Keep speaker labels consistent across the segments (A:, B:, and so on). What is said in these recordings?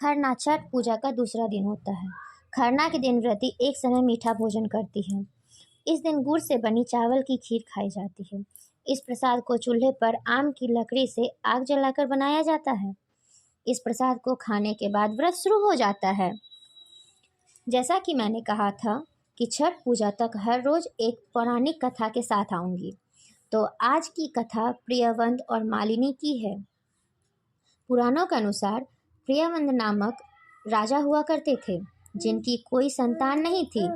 A: खरना छठ पूजा का दूसरा दिन होता है। खरना के दिन व्रती एक समय मीठा भोजन करती है। इस दिन गुड़ से बनी चावल की खीर खाई जाती है। इस प्रसाद को चूल्हे पर आम की लकड़ी से आग जलाकर बनाया जाता है। इस प्रसाद को खाने के बाद व्रत शुरू हो जाता है। जैसा कि मैंने कहा था कि छठ पूजा तक हर रोज एक पौराणिक कथा के साथ आऊंगी, तो आज की कथा प्रियवंद और मालिनी की है। पुराणों के अनुसार प्रियवंद नामक राजा हुआ करते थे, जिनकी कोई संतान नहीं थी।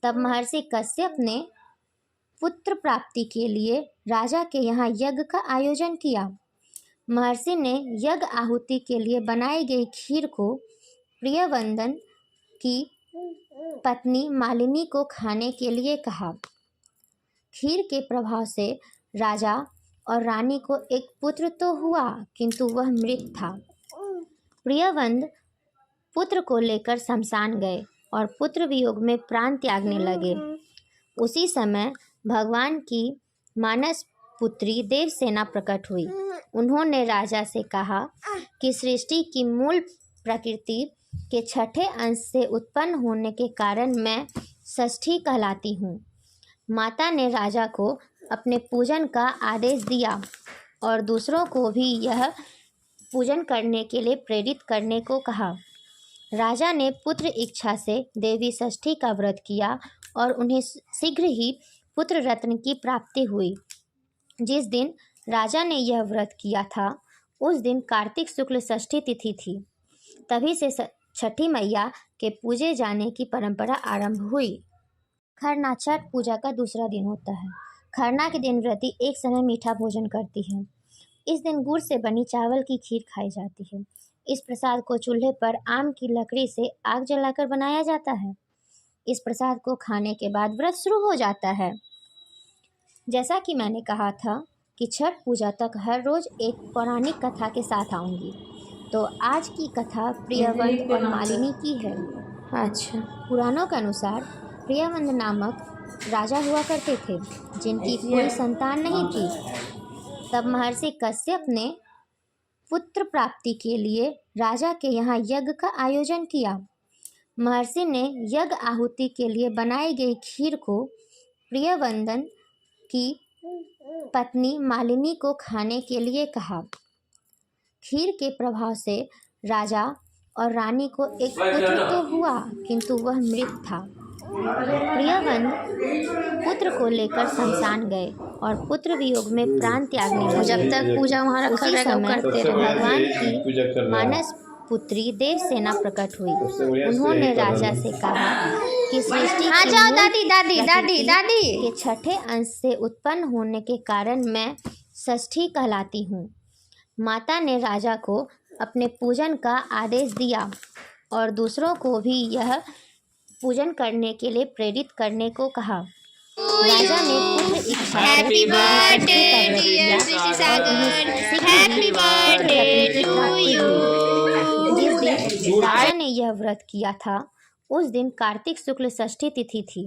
A: तब महर्षि कश्यप ने पुत्र प्राप्ति के लिए राजा के यहाँ यज्ञ का आयोजन किया। महर्षि ने यज्ञ आहुति के लिए बनाई गई खीर को प्रियवंदन की पत्नी मालिनी को खाने के लिए कहा। खीर के प्रभाव से राजा और रानी को एक पुत्र तो हुआ, किंतु वह मृत था। प्रियवंद पुत्र को लेकर शमशान गए और पुत्र वियोग में प्राण त्यागने लगे। उसी समय भगवान की मानस पुत्री देवसेना प्रकट हुई। उन्होंने राजा से कहा कि सृष्टि की मूल प्रकृति के छठे अंश से उत्पन्न होने के कारण मैं षष्ठी कहलाती हूँ। माता ने राजा को अपने पूजन का आदेश दिया और दूसरों को भी यह पूजन करने के लिए प्रेरित करने को कहा। राजा ने पुत्र इच्छा से देवी षष्ठी का व्रत किया और उन्हें शीघ्र ही पुत्र रत्न की प्राप्ति हुई। जिस दिन राजा ने यह व्रत किया था, उस दिन कार्तिक शुक्ल षष्ठी तिथि थी। तभी से छठी मैया के पूजे जाने की परंपरा आरंभ हुई। खरना छठ पूजा का दूसरा दिन होता है। खरना के दिन व्रती एक समय मीठा भोजन करती है। इस दिन गुड़ से बनी चावल की खीर खाई जाती है। इस प्रसाद को चूल्हे पर आम की लकड़ी से आग जलाकर बनाया जाता है। इस प्रसाद को खाने के बाद व्रत शुरू हो जाता है। जैसा कि मैंने कहा था कि छठ पूजा तक हर रोज एक पौराणिक कथा के साथ आऊंगी, तो आज की कथा प्रियवंद और मालिनी की है।
B: अच्छा।
A: पुराणों के अनुसार प्रियवंद नामक राजा हुआ करते थे, जिनकी कोई संतान नहीं थी। तब महर्षि कश्यप ने पुत्र प्राप्ति के लिए राजा के यहाँ यज्ञ का आयोजन किया। महर्षि ने यज्ञ आहुति के लिए बनाई गई खीर को प्रियवंदन की पत्नी मालिनी को खाने के लिए कहा। खीर के प्रभाव से राजा और रानी को एक पुत्र तो हुआ, किंतु वह मृत था। प्रियवंद पुत्र को लेकर शमशान गए और पुत्र वियोग में प्राण त्यागने लगे।
B: जब तक पूजा वहाँ रखा
A: उसी
B: रहेगा
A: समय
B: करते रहे।
A: भगवान की मानस पुत्री देवसेना प्रकट हुई। उन्होंने राजा से कहा कि सृष्टि के छठे अंश से उत्पन्न होने के कारण मैं षष्ठी कहलाती हूँ। माता ने राजा को अपने पूजन का आदेश दिया और दूसरों को भी यह पूजन करने के लिए प्रेरित करने को कहा। राजा ने पुत्र इच्छा
B: happy birthday dear Rishi Sagar, happy birthday to you.
A: जिस दिन राजा ने यह व्रत किया था, उस दिन कार्तिक शुक्ल षष्ठी तिथि थी।